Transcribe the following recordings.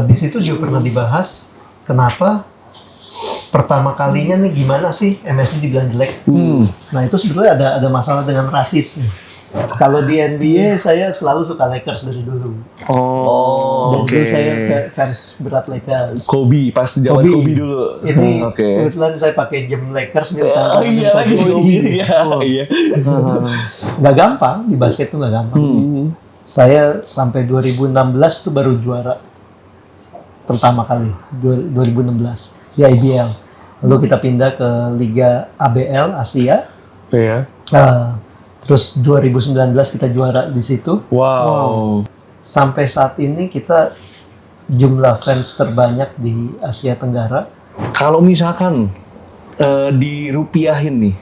Di situ juga pernah dibahas kenapa pertama kalinya nih gimana sih MSG dibilang jelek. Nah itu sebetulnya ada masalah dengan rasis nih. Kalau di NBA saya selalu suka Lakers dari dulu. Dan dulu saya fans berat Lakers. Kobe pas zaman Kobe dulu. Ini kebetulan saya pakai jam Lakers nih. Lagi Kobe. Iya. Nggak gampang di basket tuh nggak gampang. Saya sampai 2016 tuh baru juara pertama kali 2016 di IBL. Lalu kita pindah ke Liga ABL Asia. Iya. Terus 2019 kita juara di situ. Wow. Sampai saat ini kita jumlah fans terbanyak di Asia Tenggara. Kalau misalkan dirupiahin nih,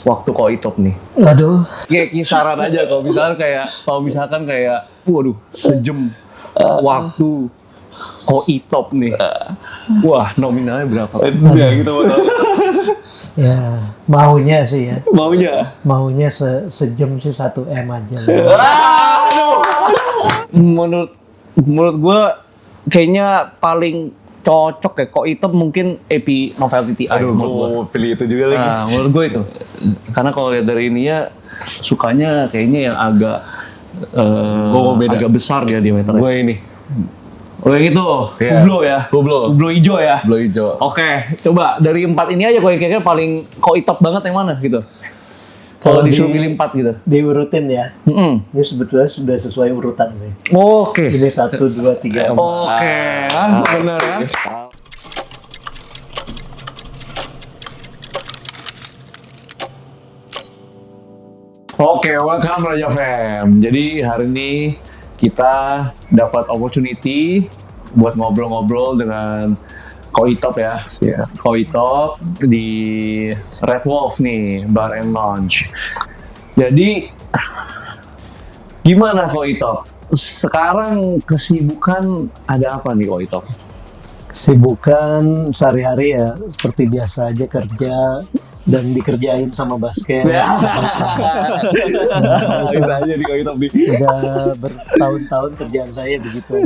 waktu Koitop nih. Aduh. Kayak kisaran aja kalau misalkan kayak, waduh, sejam waktu Koitop nih. Wah, nominalnya berapa? Ya gitu. Ya, maunya sih ya. Maunya sejam sih 1 M aja. Menurut gue kayaknya paling cocok ya Koitop mungkin EP Novel TTI. Aduh, pilih itu juga lagi. Nah, menurut gue itu. Karena kalau lihat dari ininya sukanya kayaknya yang agak agak besar dia diameternya. Gue ini. Oh yang itu, Hublot ya? Hublot hijau ya? Hublot hijau. Oke, coba dari 4 ini aja kira-kira paling Koitop banget yang mana gitu? Kalau disuruh pilih 4 gitu? Diurutin ya. Ini sebetulnya sudah sesuai urutan sih. Oke. Ini 1, 2, 3, 4. Oke, benar ya. Oke, welcome Raja Fam. Jadi hari ini kita dapat opportunity buat ngobrol-ngobrol dengan Koitop ya. Koitop di Red Wolf nih, Bar and Lounge. Jadi gimana Koitop? Sekarang kesibukan ada apa nih Koitop? Kesibukan sehari-hari ya seperti biasa aja, kerja dan dikerjain sama basket. Bisa aja di Koitop nih. Udah bertahun-tahun kerjaan saya begitu.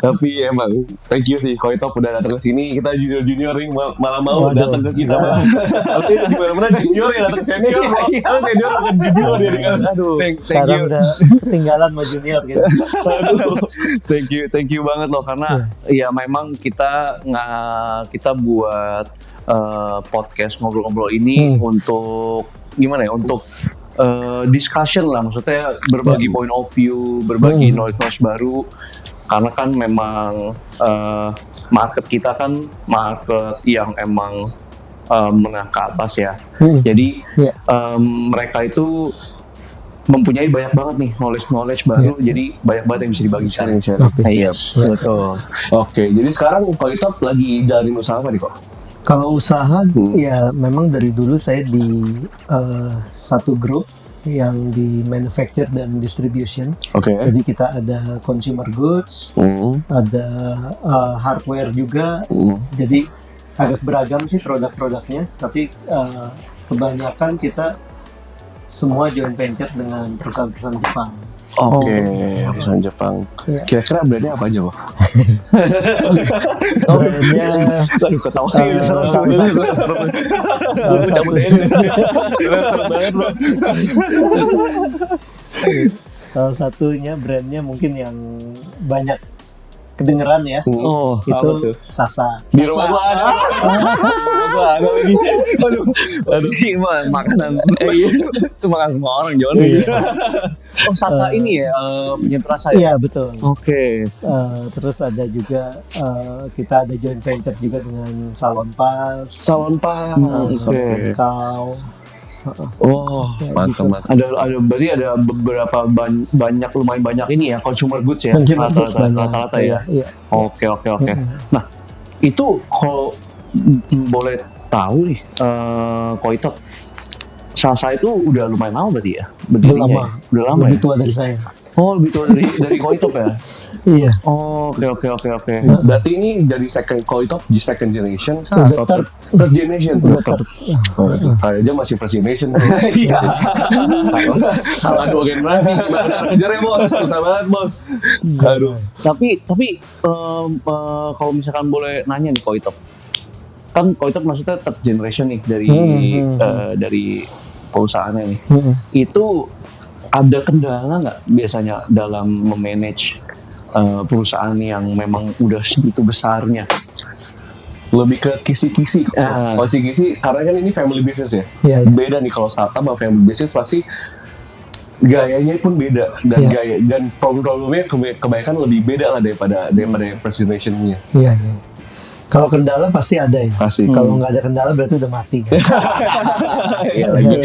Tapi emang thank you sih Koitop udah datang ke sini. Kita junior nih malah mau datang ke kita. Tapi di mana-mana junior yang datang senior, senior datang junior ya kan. Aduh, thank you. Udah ketinggalan sama junior gitu. Aduh, thank you banget loh karena ya memang kita buat podcast ngobrol-ngobrol ini untuk gimana ya, untuk discussion lah, maksudnya berbagi point of view, berbagi knowledge baru, karena kan memang market kita kan market yang emang menengah ke atas ya, jadi mereka itu mempunyai banyak banget nih knowledge baru, jadi banyak banget yang bisa dibagikan. Betul. Oke, jadi sekarang Koitop lagi jalanin usaha apa nih kok? Kalau usaha ya memang dari dulu saya di satu grup yang di manufacture dan distribution. Jadi kita ada consumer goods, ada hardware juga. Jadi agak beragam sih produk-produknya, tapi kebanyakan kita semua joint venture dengan perusahaan-perusahaan Jepang. Perusahaan Jepang. Kira-kira brandnya apa aja kok? Brandnya, aduh ketawa ini seru. Aku cabut aja nih. Seru banget bro. Salah satunya brandnya mungkin yang banyak kedengeran ya. Itu Sasa. Di rumah gua ada. Ada lagi. Aduh. Ini makanan. Itu makan semua orang Jon. Oh Sasa ini ya punya perasa ya? Iya betul. Oke. Terus ada juga kita ada joint venture juga dengan Salonpas. Kau. Mantap. Ada berarti ada beberapa lumayan banyak ini ya consumer goods ya. Rata-rata ya. Iya. Oke. Nah, itu kalau boleh tahu nih Koitop Sasa itu udah lumayan lama berarti ya? Udah lama. Udah lama lebih ya? tua dari saya. Oh, lebih tua dari Koitop ya? Iya. Oh, oke. Berarti ini dari Koitop second generation kah? Udah Atau third generation? Saya aja masih first generation. Iya. Salah 2 generasi. Gimana cara ngejarnya bos? Susah banget bos. Aduh. Tapi kalau misalkan boleh nanya nih Koitop, kan Koitop maksudnya third generation nih dari perusahaannya nih. Itu ada kendala nggak biasanya dalam memanage perusahaan yang memang udah segitu besarnya? Lebih ke kisi-kisi. Kalau kisi karena kan ini family business ya. Iya. Beda nih kalau startup sama family business pasti gayanya pun beda dan problem-problemnya kebanyakan lebih beda lah daripada first generation-nya. Iya. Kalau kendala pasti ada ya. Pasti. Kalau nggak ada kendala berarti udah mati kan. Iya lagi.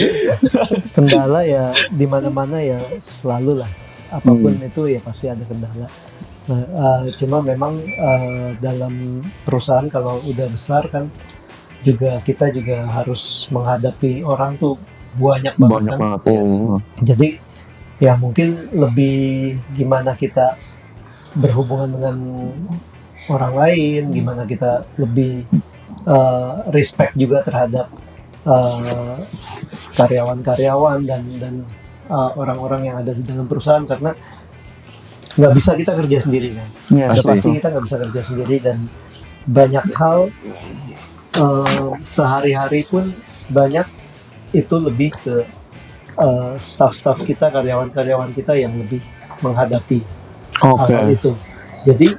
Kendala ya di mana-mana ya selalu lah. Apapun itu ya pasti ada kendala. Nah, cuma memang dalam perusahaan kalau udah besar kan kita juga harus menghadapi orang tuh banyak banget kan. Jadi ya mungkin lebih gimana kita berhubungan dengan orang lain, gimana kita lebih respect juga terhadap karyawan-karyawan dan orang-orang yang ada di dalam perusahaan, karena nggak bisa kita kerja sendiri kan. Pasti kita nggak bisa kerja sendiri, dan banyak hal sehari-hari pun banyak itu lebih ke staff-staff kita, karyawan-karyawan kita yang lebih menghadapi hal itu. Jadi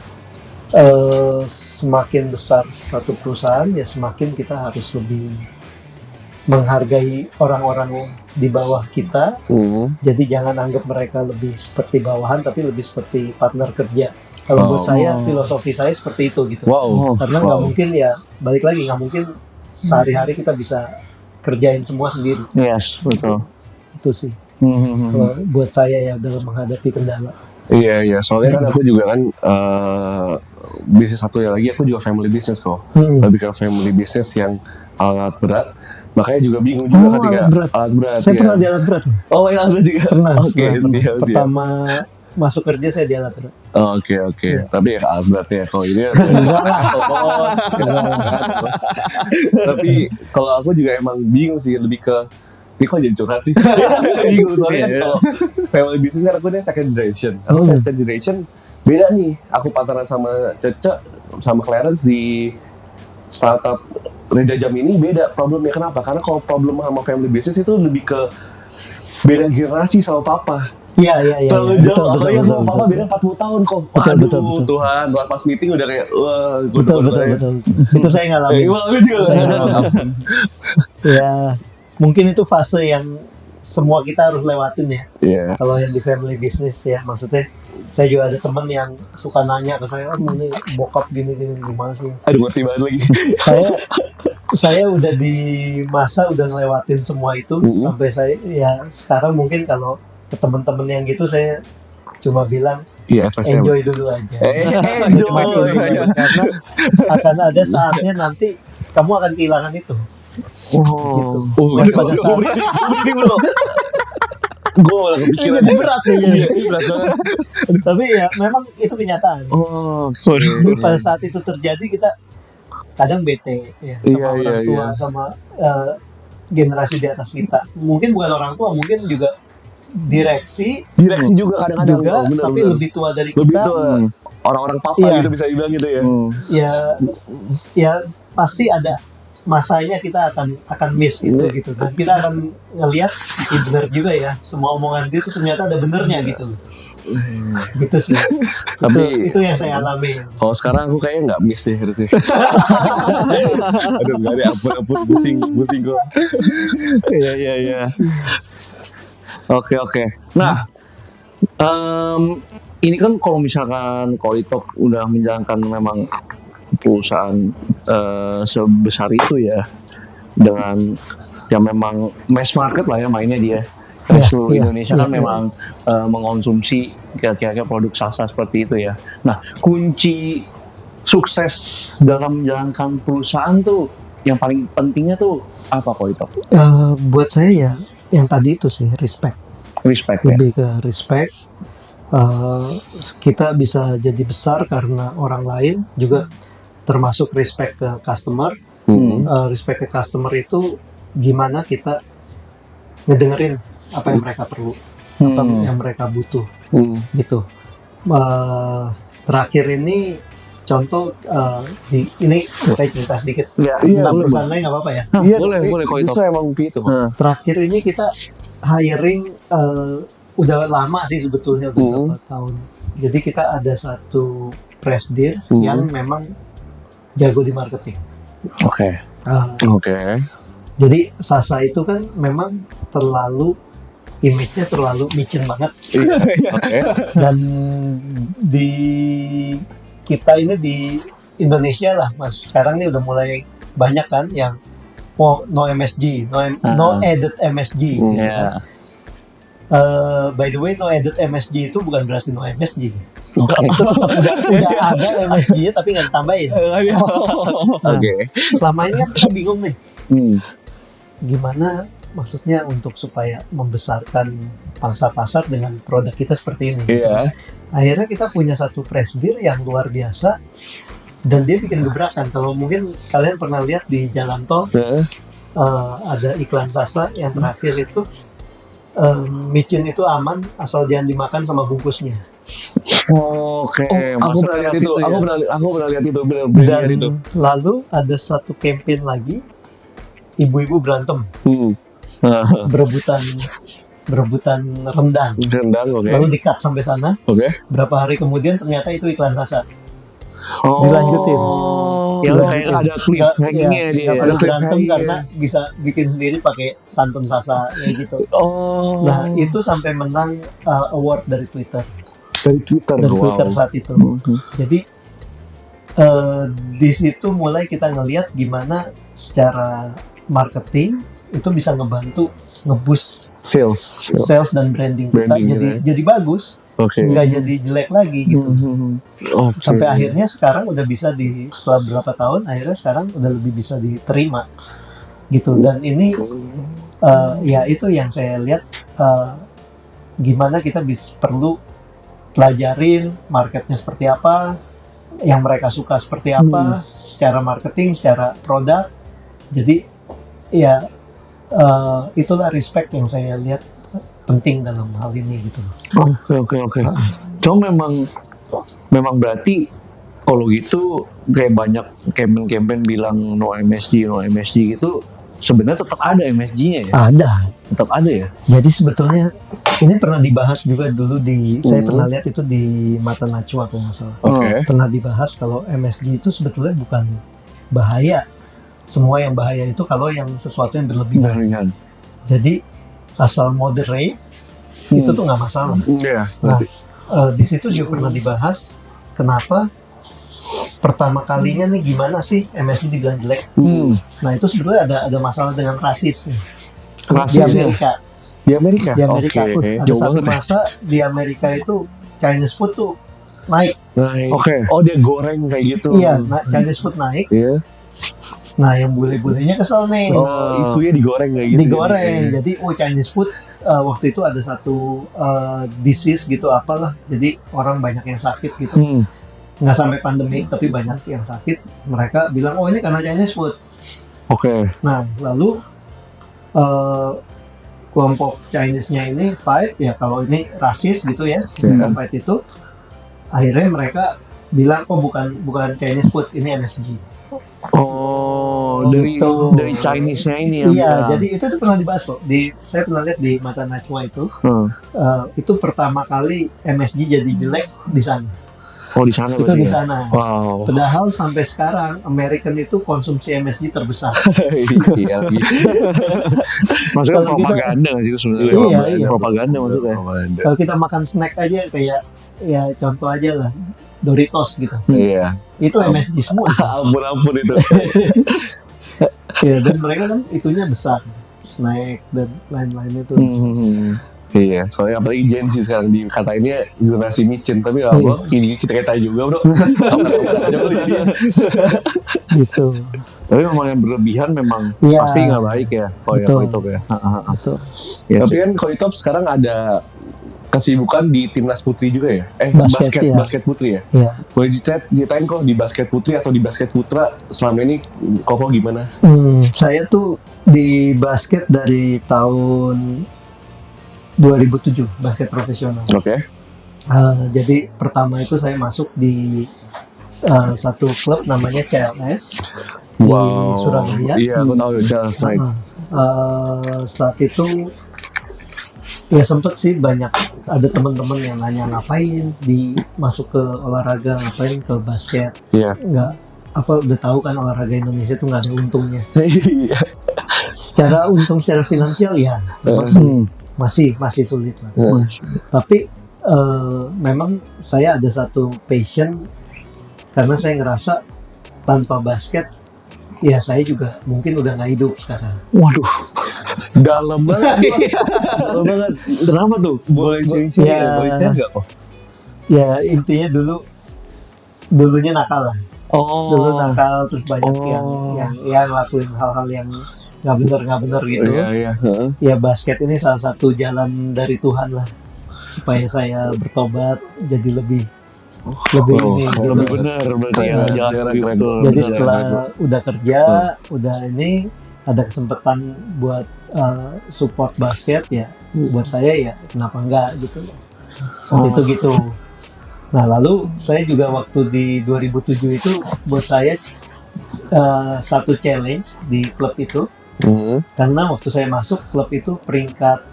semakin besar satu perusahaan ya semakin kita harus lebih menghargai orang-orang di bawah kita. Jadi jangan anggap mereka lebih seperti bawahan, tapi lebih seperti partner kerja. Kalau buat saya, filosofi saya seperti itu gitu. Karena nggak mungkin ya, balik lagi, nggak mungkin sehari-hari kita bisa kerjain semua sendiri. Yes, betul. Itu sih. Kalau buat saya ya dalam menghadapi kendala. Iya, soalnya kan aku juga kan bisnis satunya lagi, aku juga family business kok. Lebih ke family business yang alat berat. Makanya juga bingung juga ketika alat berat. Saya pernah di alat berat. Alat berat juga. Pernah. Pertama masuk kerja saya di alat berat. Oke. Tapi ya alat beratnya kalau ini Tapi kalau aku juga emang bingung sih, lebih ke ini kok jadi curhat sih. Bingung soalnya kalau family business kan aku ini second generation. Aku second generation beda nih. Aku partneran sama Cece sama Clarence di startup Reja Jam ini beda problemnya. Kenapa? Karena kalau problem sama family business itu lebih ke beda generasi sama papa. Iya. Terlalu jauh. Apalagi sama papa beda 40 tahun kok. Betul. Tuhan, pas meeting udah kayak wah. Betul. Itu saya ngalamin. Ya, mungkin itu fase yang semua kita harus lewatin ya. Kalau yang di family business ya, maksudnya saya juga ada teman yang suka nanya ke saya, ini bokap gini gimana sih? Aduh, ngerti banget lagi. saya udah di masa udah ngelewatin semua itu sampai saya ya sekarang mungkin kalau ke teman-teman yang gitu saya cuma bilang enjoy dulu aja. Enjoy. Karena akan ada saatnya nanti kamu akan kehilangan itu. Gitu. Pada saat gue malah kepikiran berat nih. Berat banget. Tapi ya memang itu kenyataan. Pada saat itu terjadi kita kadang bete ya, sama orang tua sama generasi di atas kita. Mungkin bukan orang tua, mungkin juga direksi juga kadang-kadang juga, tapi lebih tua dari kita. Lebih tua. Orang-orang papa gitu bisa dibilang gitu ya. Ya pasti ada masanya kita akan miss itu gitu, dan kita akan ngelihat benar juga ya, semua omongan dia itu ternyata ada benernya gitu. Gitu sih. Tapi itu yang saya alami. Kalau sekarang aku kayaknya nggak miss deh harusnya. Aduh, nggak ada, ampun pusing kok. Iya. Oke. Nah, ini kan kalau misalkan Koitop udah menjalankan memang perusahaan sebesar itu ya, dengan yang memang mass market lah ya mainnya dia. Seluruh Indonesia kan memang mengonsumsi kira-kira produk Sasa seperti itu ya. Nah, kunci sukses dalam menjalankan perusahaan tuh yang paling pentingnya tuh apa Koitop? Buat saya ya yang tadi itu sih respect lebih ke respect. kita bisa jadi besar karena orang lain juga, termasuk respect ke customer. Respect ke customer itu gimana kita ngedengerin apa yang mereka perlu, apa yang mereka butuh, gitu. Terakhir ini contoh, ini saya cerita sedikit tentang perusahaan lain, nggak apa-apa ya? Boleh kok itu. Justru emang gitu. Terakhir ini kita hiring, udah lama sih sebetulnya, udah beberapa tahun. Jadi kita ada satu presidir yang memang jago di marketing. Oke. Jadi Sasa itu kan memang image-nya terlalu micin banget. Dan di kita ini di Indonesia lah, Mas, sekarang ini udah mulai banyak kan yang no MSG, no added MSG. By the way, no added MSG itu bukan berarti no MSG. Itu tetap udah ada MSG-nya tapi nggak ditambahin. Selama ini kan kita bingung nih, gimana maksudnya untuk supaya membesarkan pangsa pasar dengan produk kita seperti ini. Akhirnya kita punya satu presidir yang luar biasa dan dia bikin gebrakan. Kalau mungkin kalian pernah lihat di jalan tol, ada iklan Sasa yang terakhir itu, micin itu aman asal jangan dimakan sama bungkusnya. Aku pernah lihat itu. Aku pernah lihat itu. Dan lalu ada satu campaign lagi, ibu-ibu berantem, berebutan rendang. Lalu di-cut sampai sana. Berapa hari kemudian ternyata itu iklan Sasa. Dilanjutin. Kayak ada cliffhanger-nya dia. Ada berantem karena bisa bikin sendiri pakai santan Sasa kayak gitu. Nah, itu sampai menang award dari Twitter. Twitter saat itu. Jadi di situ mulai kita ngelihat gimana secara marketing itu bisa ngebantu nge-boost sales dan branding kita jadi bagus. Nggak jadi jelek lagi gitu. Sampai akhirnya sekarang udah bisa setelah berapa tahun, akhirnya sekarang udah lebih bisa diterima gitu. Dan ini ya itu yang saya lihat, gimana kita perlu pelajarin marketnya seperti apa, yang mereka suka seperti apa, secara marketing, secara produk. Jadi ya itulah respect yang saya lihat penting dalam hal ini gitu. Oke. Cuma memang berarti kalau gitu kayak banyak campaign bilang no MSG gitu, sebenarnya tetap ada MSG-nya ya? Ada. Tetap ada ya? Jadi sebetulnya ini pernah dibahas juga dulu saya pernah lihat itu di Mata Najwa kalau nggak salah. Pernah dibahas kalau MSG itu sebetulnya bukan bahaya. Semua yang bahaya itu kalau yang sesuatu yang berlebihan. Jadi asal moderate itu tuh nggak masalah. Nah, di situ juga pernah dibahas kenapa pertama kalinya nih gimana sih MSG dibilang jelek. Nah, itu sebetulnya ada masalah dengan rasis nih. Di Amerika. Ada satu masa di Amerika itu Chinese food tuh naik. Oh, dia goreng kayak gitu. Iya, Chinese food naik. Nah, yang bule-bulenya kesel nih. Isunya digoreng kayak gitu. Jadi Chinese food waktu itu ada satu disease gitu apalah. Jadi orang banyak yang sakit gitu. Nggak sampai pandemik tapi banyak yang sakit. Mereka bilang ini karena Chinese food. Nah, lalu kelompok Chinese-nya ini fight ya, kalau ini rasis gitu ya. Mereka fight itu. Akhirnya mereka bilang bukan Chinese food, ini MSG. Dari Chinese-nya ini ya. Iya, jadi itu tuh pernah dibahas kok. Saya pernah lihat di Mata Najwa itu. Itu pertama kali MSG jadi jelek di sana. Di sana. Itu di sana. Padahal sampai sekarang American itu konsumsi MSG terbesar. Iya. Maksudnya propaganda nggak sih itu sebenarnya? Iya. Propaganda maksudnya. Kalau kita makan snack aja kayak ya contoh aja lah Doritos gitu. Iya. Itu MSG semua. Ampun itu. Ya, dan mereka kan itunya besar, snack dan lain-lain itu. Iya, soalnya apalagi Gen Z sekarang dikatainnya generasi micin, tapi ini kita tahu juga bro. Gitu. Tapi memang yang berlebihan memang pasti nggak baik ya. Betul. Koitop ya. Ya, tapi kan Koitop sekarang ada kesibukan di timnas putri juga ya? Basket putri ya? Iya. Boleh ceritain kok di basket putri atau di basket putra selama ini Koko gimana? Saya tuh di basket dari tahun 2007 basket profesional. Oke. Jadi pertama itu saya masuk di satu klub namanya CLS di Surabaya. Iya, aku tahu CLS Knights. Saat itu ya sempet sih banyak ada teman-teman yang nanya ngapain masuk ke olahraga, ngapain ke basket. Iya. Nggak udah tahu kan olahraga Indonesia tuh nggak ada untungnya. Secara finansial ya masih sulit lah. Tapi memang saya ada satu passion karena saya ngerasa tanpa basket ya saya juga mungkin udah nggak hidup sekarang. Waduh, dalam banget. Dalam banget. Kenapa tuh? Boleh cerita nggak kok? Ya intinya dulunya nakal lah. Dulu nakal terus banyak yang lakuin hal-hal yang nggak benar gitu. Iya. Ya basket ini salah satu jalan dari Tuhan lah supaya saya bertobat jadi lebih benar berarti ya, jalan betul. Jadi setelah udah kerja, udah ini ada kesempatan buat support basket ya, buat saya ya kenapa enggak gitu. Itu gitu. Nah lalu saya juga waktu di 2007 itu buat saya satu challenge di klub itu, karena waktu saya masuk klub itu peringkat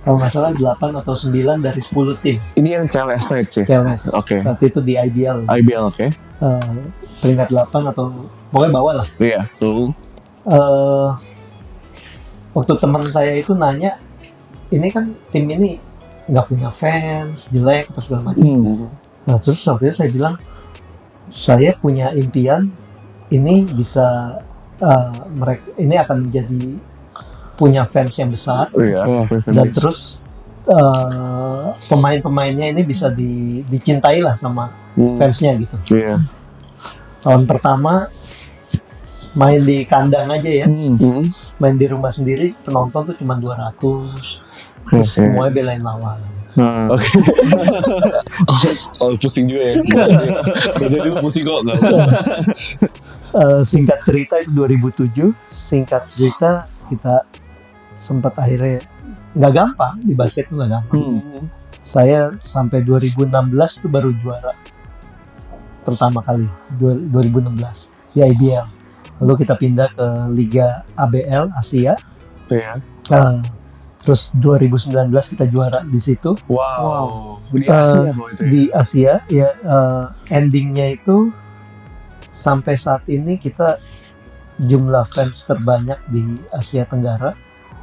kalau nggak salah 8 atau 9 dari 10 tim. Ini yang CLS Knights sih? CLS. Oke. Saat itu di IBL. Oke. Peringkat 8 atau pokoknya bawah lah. Iya. Waktu teman saya itu nanya, ini kan tim ini nggak punya fans, jelek, apa segala macam. Nah terus waktu itu saya bilang, saya punya impian, ini bisa ini akan menjadi punya fans yang besar, dan terus pemain-pemainnya ini bisa dicintai lah sama fansnya gitu. Tahun pertama main di kandang aja ya, main di rumah sendiri, penonton tuh cuma 200, terus semuanya belain lawan. Pusing juga ya. Jadi pusing kok. Singkat cerita itu 2007, singkat cerita kita sempat akhirnya nggak gampang di basket itu nggak gampang. Saya sampai 2016 itu baru juara pertama kali 2016 di IBL. Lalu kita pindah ke Liga ABL Asia. Terus 2019 kita juara di situ. Wow. Di Asia itu ya? Di Asia ya. Endingnya itu sampai saat ini kita jumlah fans terbanyak di Asia Tenggara.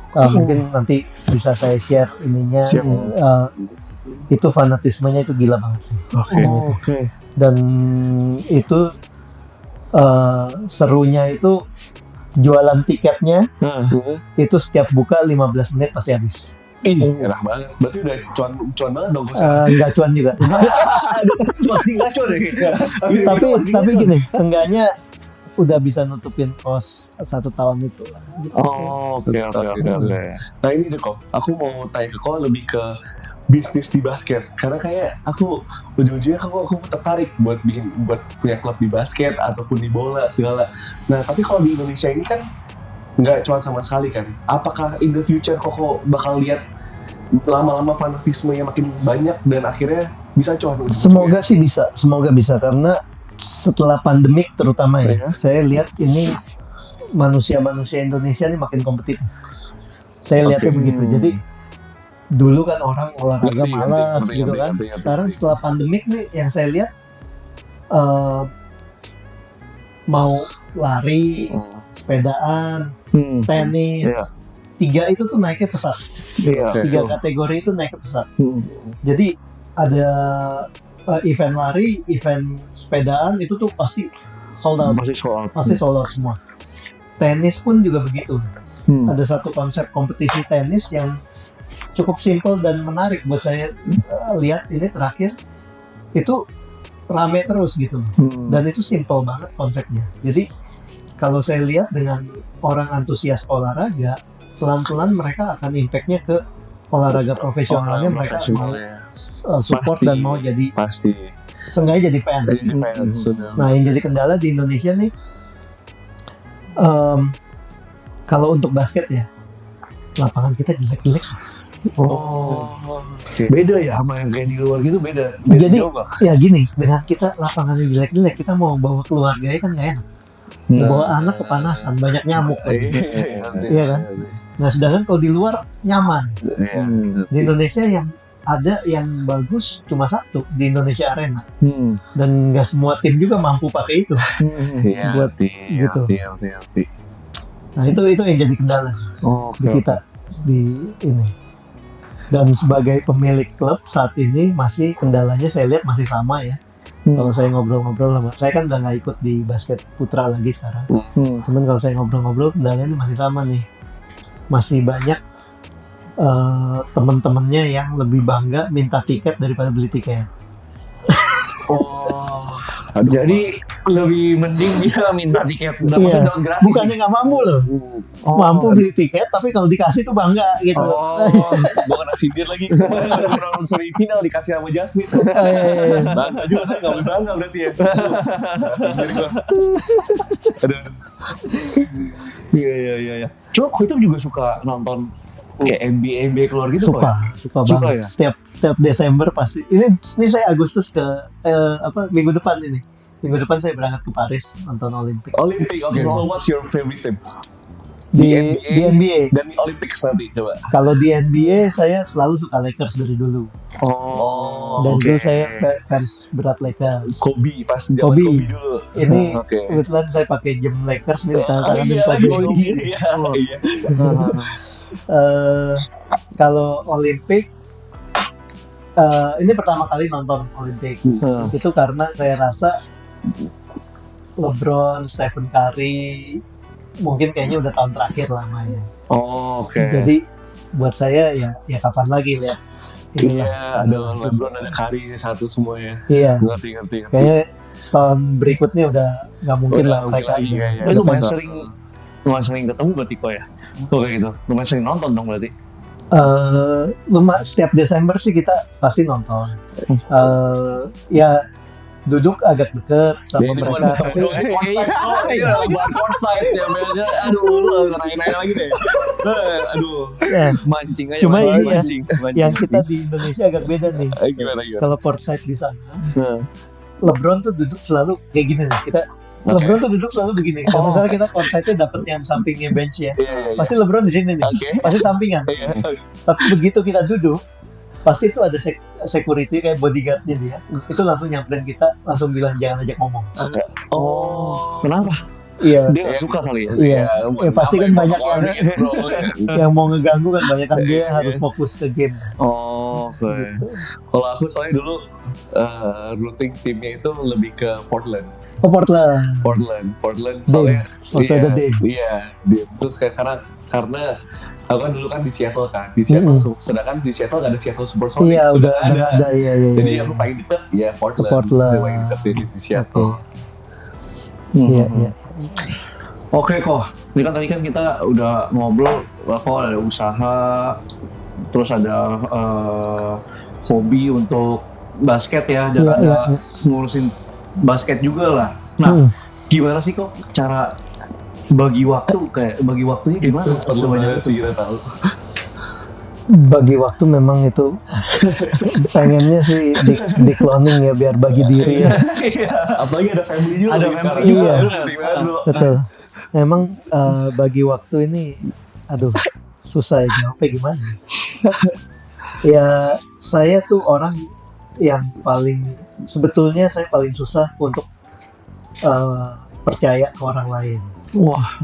Mungkin nanti bisa saya share ininya. Itu fanatismenya itu gila banget sih. Oke. Dan itu serunya itu jualan tiketnya itu setiap buka 15 menit pasti habis. Enak banget. Berarti udah cuan banget dong. Enggak cuan juga. Masih nggak cuan ya. Tapi gini, seenggaknya udah bisa nutupin kos 1 tahun itu. Oke. Nah ini deh kok, aku mau tanya ke kau lebih ke bisnis di basket, karena kayak aku ujung-ujungnya aku tertarik buat punya klub di basket ataupun di bola segala. Nah tapi kalau di Indonesia ini kan nggak cuan sama sekali kan. Apakah in the future kok bakal lihat lama-lama fanatismenya makin banyak dan akhirnya bisa cuan? Semoga sih bisa, karena setelah pandemik terutama ya, saya lihat ini manusia-manusia Indonesia ini makin kompetitif. Saya lihatnya begitu. Jadi dulu kan orang olahraga malas gitu kan. Sekarang setelah pandemik nih yang saya lihat mau lari, sepedaan, tenis, 3 itu tuh naiknya pesat. 3 kategori itu naiknya pesat. Jadi ada event lari, event sepedaan itu tuh pasti sold out. Pasti sold out semua. Tenis pun juga begitu. Ada satu konsep kompetisi tenis yang cukup simpel dan menarik buat saya lihat ini terakhir itu rame terus gitu. Dan itu simpel banget konsepnya. Jadi kalau saya lihat dengan orang antusias olahraga, pelan-pelan mereka akan impact-nya ke olahraga profesionalnya mereka mau support dan mau jadi seenggaknya jadi fans. Nah yang jadi kendala di Indonesia nih kalau untuk basket ya lapangan kita jelek-jelek. Beda ya sama yang kayak di luar gitu, beda jadi ya gini, dengan kita lapangannya jelek-jelek kita mau bawa keluarganya kan nggak enak. Bawa anak kepanasan, banyak nyamuk. Iya kan? Nah sedangkan kalau di luar nyaman. Di Indonesia yang ada yang bagus cuma satu di Indonesia Arena. Dan nggak semua tim juga mampu pakai itu. Buat gitu. Nah itu yang jadi kendala di kita di ini. Dan sebagai pemilik klub saat ini masih kendalanya saya lihat masih sama ya. Kalau saya ngobrol-ngobrol sama, saya kan udah nggak ikut di basket putra lagi sekarang. Cuman kalau saya ngobrol-ngobrol kendalanya masih sama nih. Masih banyak teman-temannya yang lebih bangga minta tiket daripada beli tiket. Jadi lebih mending dia minta tiket dapat gratis. Bukannya nggak mampu loh, mampu beli tiket tapi kalau dikasih tuh bangga gitu. Bukan sindir lagi. Nonton semifinal dikasih sama Jasmine. Bangga juga kan, nggak boleh bangga berarti ya. Sindir gua. Aduh. Iya. Cuma aku itu juga suka nonton kayak NBA keluar gitu. Suka banget. Ya? Setiap Desember pasti. Ini saya Agustus ke minggu depan ini. Minggu depan saya berangkat ke Paris nonton Olimpik. Oke. So what's your favorite team? Di NBA dan di Olympics nanti coba. Kalau di NBA saya selalu suka Lakers dari dulu. Dan dulu saya fans berat Lakers. Kobe dulu. Ini kebetulan saya pakai jam Lakers nih tangan-tanganin Kobe. Kalau Olimpik ini pertama kali nonton Olimpik. Itu karena saya rasa LeBron, Stephen Curry mungkin kayaknya udah tahun terakhir lah mainnya. Jadi buat saya ya kapan lagi lihat. Iya, ada LeBron, ada Curry satu semuanya. Iya. Ngerti. Kayaknya tahun berikutnya udah nggak mungkin lah mereka. Lumayan sering ketemu berarti kok ya. Kayak gitu. Lumayan sering nonton dong berarti. Setiap Desember sih kita pasti nonton. Ya duduk agak deket sama mereka. Tapi courtside ya, aduh lu nanya lagi deh. Mancing aja. Cuma ini ya, yang kita di Indonesia agak beda nih. Gimana? Kalau courtside di sana, LeBron tuh duduk selalu kayak gini nih. LeBron tuh duduk selalu begini. Kalau misalnya kita courtside-nya dapet yang sampingnya bench ya, pasti LeBron di sini nih. Pasti sampingan. Tapi begitu kita duduk, pasti itu ada security kayak bodyguardnya dia. Itu langsung nyamperin kita, langsung bilang jangan ajak ngomong. Kenapa? Iya. Dia nggak suka kali ya. Iya. Pasti kan banyak yang mau ngeganggu kan, banyak kan dia harus fokus ke game. Gitu. Kalau aku soalnya dulu rooting timnya itu lebih ke Portland. Portland soalnya terus karena aku kan dulu kan di Seattle kan, sedangkan di Seattle nggak ada Seattle Supersonics. Iya, udah ada. Jadi aku paling deket ya Portland. Paling deket di Seattle. Iya. Oke kok, ini kan tadi kan kita udah ngobrol kok ada usaha, terus ada hobi untuk basket ya, dan ada ngurusin basket juga lah. Nah, gimana sih kok cara bagi waktunya gimana? Perlu banyak sih kita tahu. Bagi waktu memang itu pengennya sih di cloning ya biar bagi diri ya. Apalagi ada family juga. Iya. Betul. Memang bagi waktu ini susah ya jawabnya gimana. Ya saya tuh orang yang sebetulnya saya paling susah untuk percaya ke orang lain.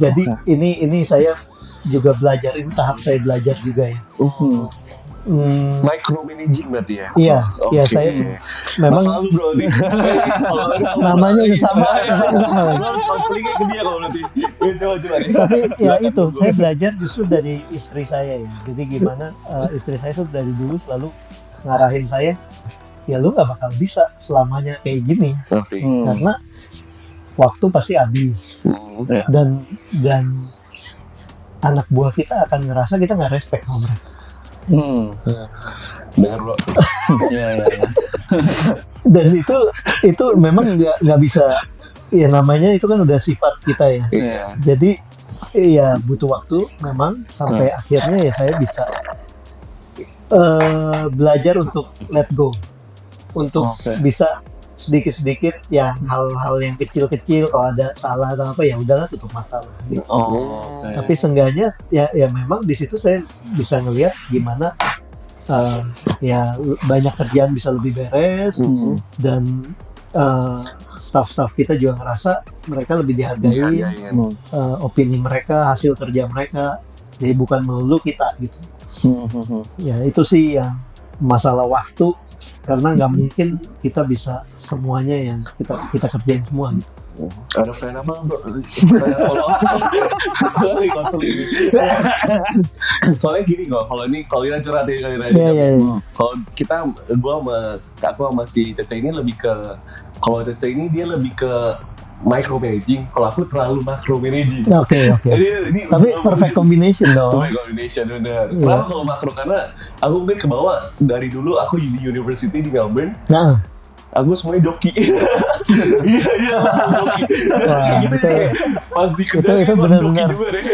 Jadi ini saya juga belajar, ini tahap saya belajar juga ya. Micromanaging berarti ya? Iya, iya saya memang selalu bro nih. namanya udah sama. Konselingnya ke dia kalau berarti. Coba. Tapi ya itu saya belajar justru dari istri saya ya. Jadi gimana istri saya tuh dari dulu selalu ngarahin saya, ya lu nggak bakal bisa selamanya kayak gini, karena waktu pasti habis dan anak buah kita akan ngerasa kita nggak respect sama mereka. Dengar bro. Iya. Dan itu memang nggak bisa, ya namanya itu kan udah sifat kita ya. Iya. Jadi ya butuh waktu memang sampai akhirnya ya saya bisa belajar untuk let go, untuk bisa sedikit-sedikit ya hal-hal yang kecil-kecil, kalau ada salah atau apa ya udahlah tutup mata lah gitu. Tapi seenggaknya ya memang di situ saya bisa ngelihat gimana ya banyak kerjaan bisa lebih beres dan staff-staff kita juga ngerasa mereka lebih dihargai, opini mereka, hasil kerja mereka, jadi bukan melulu kita gitu. Ya itu sih yang masalah waktu, karena nggak mungkin kita bisa semuanya yang kita kerjain semua gitu. Ada plan apa bro? Soalnya gini kok, kalau kita curhat kalau kita, aku sama si Cece ini lebih ke, kalau Cece ini dia lebih ke micromanaging, kalau aku terlalu macromanaging. Oke. Tapi perfect combination dong. Perfect combination benar. Kenapa kalau makro? Karena aku mungkin ke bawah dari dulu, aku di university di Melbourne. Nah, aku semuanya doki. Iya, doki. Gitu ya. Pas di kedai itu benar-benar juga deh.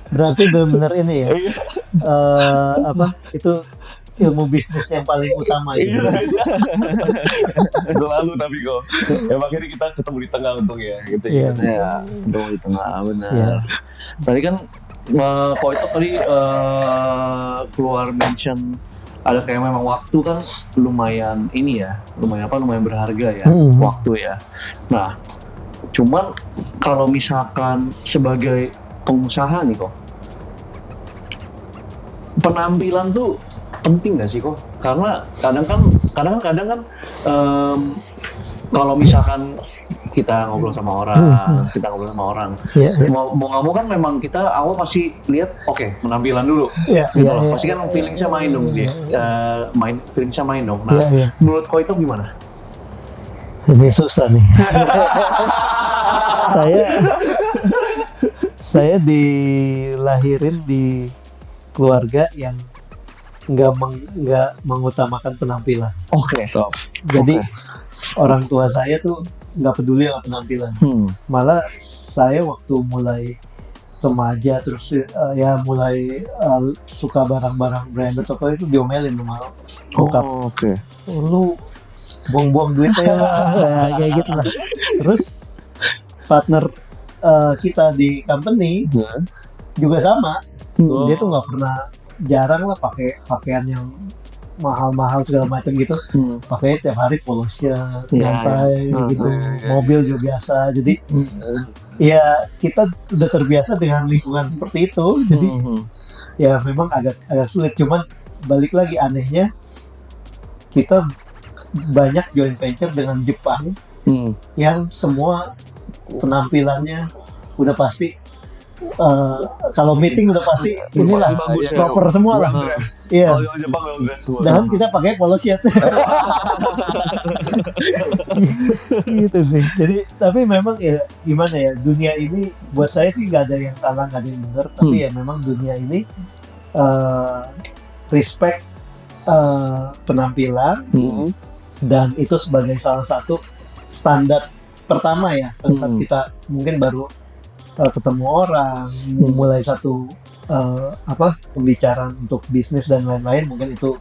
Berarti benar-benar ini ya. Itu ilmu bisnis yang paling utama gitu. Selalu tapi kok. Ya makanya kita ketemu di tengah untung ya. Gitu ya. Iya, ketemu di tengah benar. Ya. Tadi kan Koito tadi keluar mention ada kayak memang waktu kan lumayan ini ya, lumayan berharga ya, waktu ya. Nah, cuman kalau misalkan sebagai pengusaha nih kok, penampilan tuh penting nggak sih kok? Karena kadang kan kalau misalkan kita ngobrol sama orang, mau nggak mau kan memang kita awal pasti lihat penampilan dulu, pasti kan feeling-nya main dong dia, feeling-nya main dong. Nah, menurut Koito gimana? Ini susah nih. saya dilahirin di keluarga yang nggak mengutamakan penampilan. Jadi orang tua saya tuh nggak peduli sama penampilan. Malah saya waktu mulai remaja terus mulai suka barang-barang branded atau itu diomelin sama bokap. Lu buang-buang duit ya lah, kayak gitu lah. Terus partner kita di company juga sama. Dia tuh nggak pernah, jarang lah pakai pakaian yang mahal-mahal segala macam gitu. Pakainya tiap hari polo shirt, nyantai gitu. Mobil juga biasa. Jadi ya kita udah terbiasa dengan lingkungan seperti itu. Jadi ya memang agak sulit. Cuman balik lagi, anehnya kita banyak joint venture dengan Jepang yang semua penampilannya udah pasti kalau meeting udah pasti inilah proper semua lah. Iya. Kalau Jepang well dress semua. Dan kita pakai polo shirt. Gitu sih. Jadi tapi memang ya gimana ya, dunia ini buat saya sih nggak ada yang salah, nggak ada yang benar. Tapi ya memang dunia ini respect penampilan dan itu sebagai salah satu standar pertama ya. Pada saat kita mungkin baru ketemu orang, mulai satu pembicaraan untuk bisnis dan lain-lain, mungkin itu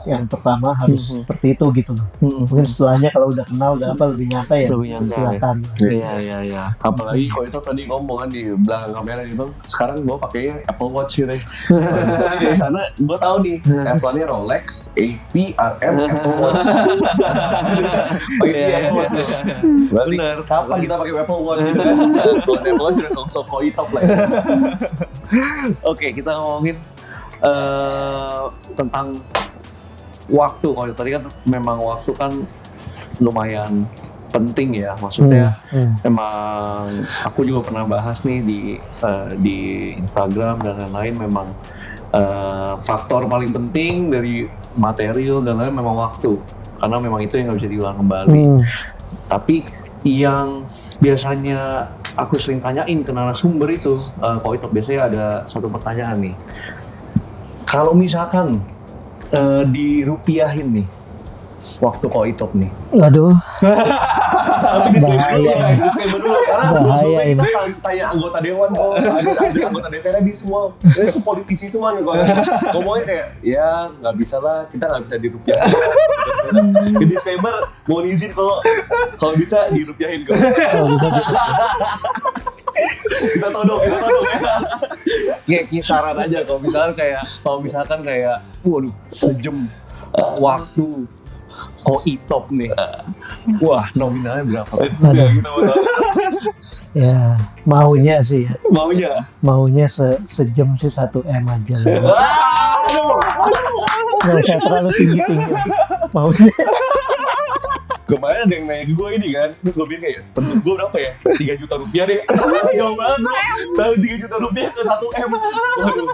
yang pertama harus seperti itu gitu loh. Mungkin setelahnya kalau udah kenal udah lebih nyantai ya, silakan. Iya. Apalagi kalau itu tadi ngomong kan di belakang kamera nih bang, sekarang gue pakainya Apple Watch gitu. Di sana gue tahu nih, Apple-nya Rolex, AP, RM, Apple Watch. Apple Watch. Bener. Kapan kita pakai Apple Watch gitu kan? Kalau Apple Watch udah konsol Koito lah. Oke, kita ngomongin tentang waktu. Kalau tadi kan memang waktu kan lumayan penting ya, maksudnya emang aku juga pernah bahas nih di Instagram dan lain-lain, memang faktor paling penting dari material dan lain memang waktu, karena memang itu yang nggak bisa diulang kembali. Tapi yang biasanya aku sering tanyain ke narasumber itu, kalau itu biasanya ada satu pertanyaan nih, Kalau misalkan dirupiahin nih waktu Koitop nih. Aduh. Disclaimer dulu karena sebelumnya Bahaya kita tanya anggota dewan ada anggota DPR di semua itu politisi semua nih ngomongnya kayak ya nggak bisa lah kita nggak bisa dirupiahin. Disclaimer mohon izin kalau bisa dirupiahin kok. kita todong ya. Kayak kisaran aja kalau misalkan kayak waduh sejam waktu Koitop nih. Wah, nominalnya berapa? Ya, maunya sih ya. Maunya sejam sih 1 M aja lah. Nggak usah terlalu tinggi-tinggi. Maunya. kemarin ada yang nanya ke gue ini kan, terus gue bilang kayak sepentuk gue berapa ya? 3 juta rupiah deh. Jauh banget sih. Tahu 3 juta rupiah ke 1 M. Waduh.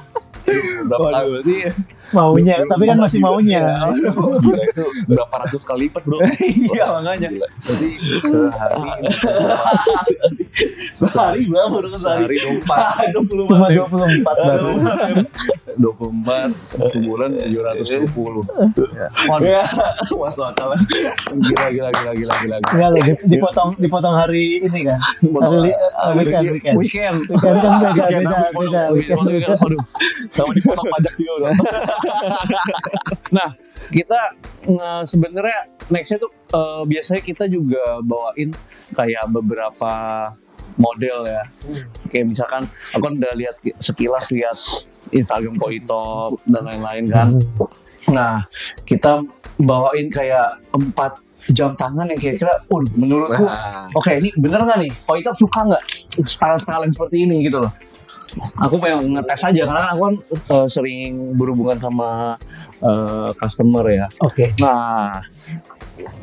Berapa kali? Maunya, tapi kan masih maunya. Gila itu berapa ratus kali lipat bro. Iya makanya. Jadi sehari berapa bro? Sehari 24. Cuma 24 baru. 24 sebulan 720. Ya, masuk akal. Gila. Enggak loh, dipotong hari ini kan. Weekend kan beda. Aduh, sama dipotong pajak juga bro. Nah, kita sebenarnya nextnya tuh biasanya kita juga bawain kayak beberapa model ya. Kayak misalkan aku kan udah sekilas lihat Instagram Koitop dan lain-lain kan. Nah, kita bawain kayak 4 jam tangan yang kira-kira, menurutku, oke, ini bener nggak nih? Koitop suka nggak style-style yang seperti ini gitu loh? Aku pengen ngetes aja karena aku kan sering berhubungan sama customer ya. Oke. Nah,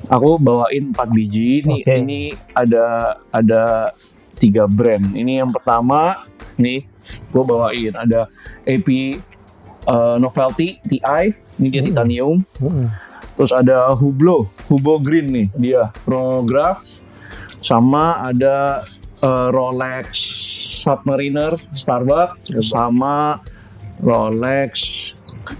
aku bawain 4 biji. Ini ada 3 brand. Ini yang pertama, nih gue bawain ada AP Novelty TI. Ini dia titanium. Terus ada Hublot Green nih dia Chronograph, sama ada Rolex Submariner Starbuck, sama Rolex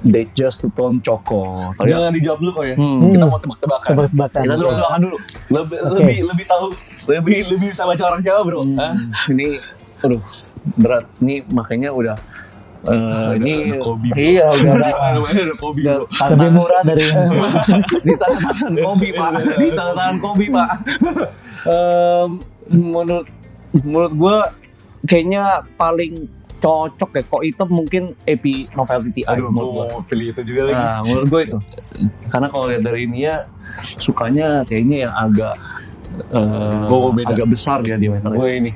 Datejust Two-Tone Choco. Jangan dijawab dulu kok ya. Kita mau tebak-tebakan. Kita tebak-tebakan dulu. Lebih tahu, lebih bisa baca orang Jawa bro. Ini, berat. Ini makanya udah. Ini Kobe. Iya udah Kobe. Lebih murah dari di tangan Kobe pak. Di tangan Kobe pak. Menurut gue kayaknya paling cocok ya Koitop mungkin AP Novelty TI. Aduh, mau pilih itu juga lagi. Nah, menurut gue itu. Karena kalau lihat dari ini ya sukanya kayaknya yang agak agak besar ya diameternya. Gue ini.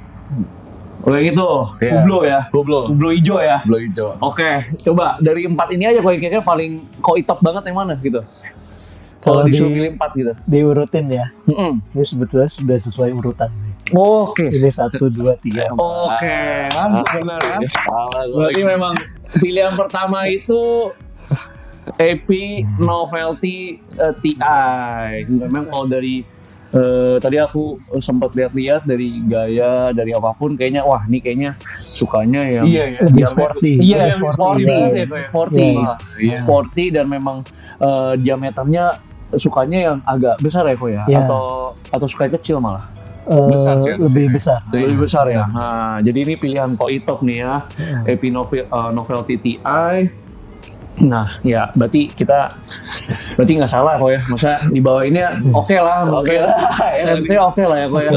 Oke gitu, Hublot ya? Hublot hijau ya? Hublot hijau. Oke, coba dari 4 ini aja kira-kira paling Koitop banget yang mana gitu? Kalau disuruh pilih 4 gitu. Diurutin ya. Ini sebetulnya sudah sesuai urutan. Oke. Ini 1, 2, 3. Oke, benar kan? Berarti memang pilihan pertama itu AP Novelty TI. Memang kalau dari tadi aku sempat lihat-lihat dari gaya, dari apapun kayaknya wah ini kayaknya sukanya yang lebih sporty. Iya, sporty dan memang diameternya sukanya yang agak besar ya kok ya, atau suka kecil malah. Besar sih, lebih besar. Lebih besar ya. Nah, jadi ini pilihan Koitop nih ya, AP Novelty TI. Nah, ya berarti nggak salah kok ya. Masa di bawah ini oke lah. Sense oke lah ya kok ya.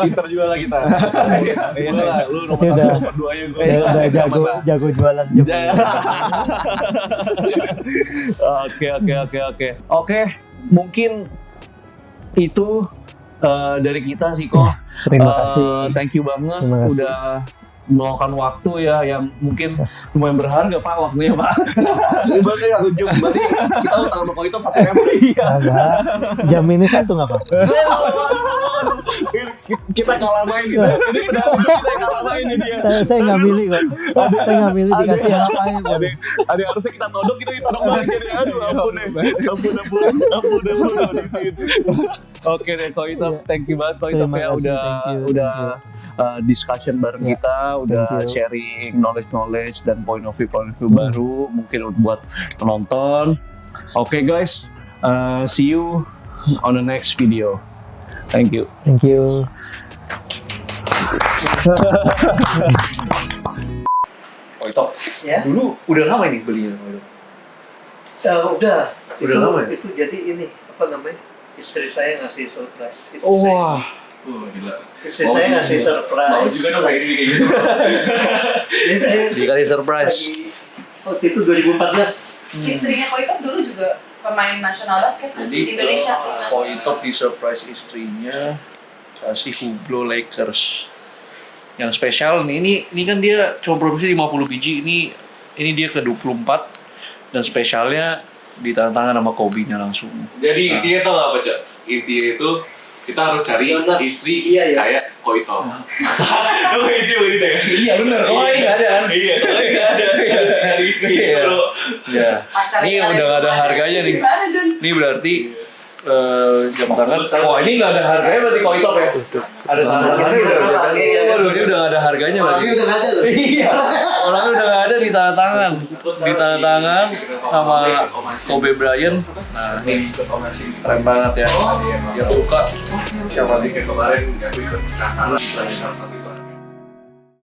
Pinter juga lah kita. Lu nomor 1 nomor 2 ya gue. Udah jago jualan jam. Oke, mungkin itu dari kita sih kok. Terima kasih. Thank you banget udah meluangkan waktu ya yang mungkin lumayan berharga pak waktunya pak. Berarti 1 jam, berarti kita utang sama Koitop 1 M. Iya. Jam ini 1 nggak apa? Kita kalah main gitu. Ini benar kita kalah main ini dia. Saya nggak milih kok. Saya nggak milih dikasih yang ngapain. Ada harusnya kita todok, kita ditodok balik jadi aduh ampun di sini. Oke deh Koitop, thank you banget Koitop ya udah discussion bareng kita, udah Thank you. sharing knowledge dan point of view baru mungkin buat penonton. Oke guys, see you on the next video. Thank you. Thank you. Koito, Ya. dulu udah lama ini belinya Koito? Udah. Udah lama ya? Itu jadi ini apa namanya? Istri saya ngasih surprise. Wah. Gila. Istri saya ngasih surprise. Mau juga dong kayak gini kayak gitu. Jadi saya Dikasih surprise. lagi waktu itu 2014. Istrinya Koito dulu juga pemain nasional basket Jadi di Indonesia. timnas. Koito di surprise istrinya kasih Hublot Lakers. Yang spesial nih, ini kan dia cuma produksi 50 biji, ini dia ke 24 dan spesialnya ditantangan sama Kobe-nya langsung. Jadi intinya tau gak apa Cak? Intinya itu kita harus cari Jonas. istri Iya, iya. kayak Koito. Oh itu begitu ya? Iya benar, kalau ini nggak ada kan? Iya, kalau nggak ada dari istri Iya. bro. Ya. Pacarnya Ini kalian udah nggak ada gimana? harganya nih. Gimana, Jon? Ini berarti jam tangan. Wah ini nggak ada harganya berarti Koito ya? Ada tangan-tangannya udah. Waduh ini udah nggak ada harganya berarti. Orangnya udah nggak ada loh. Iya, orangnya udah nggak ada di tanda tangan, sama Kobe Bryant. Nah ini keren banget ya. Yang suka siapa nih kayak kemarin aku ikut kesana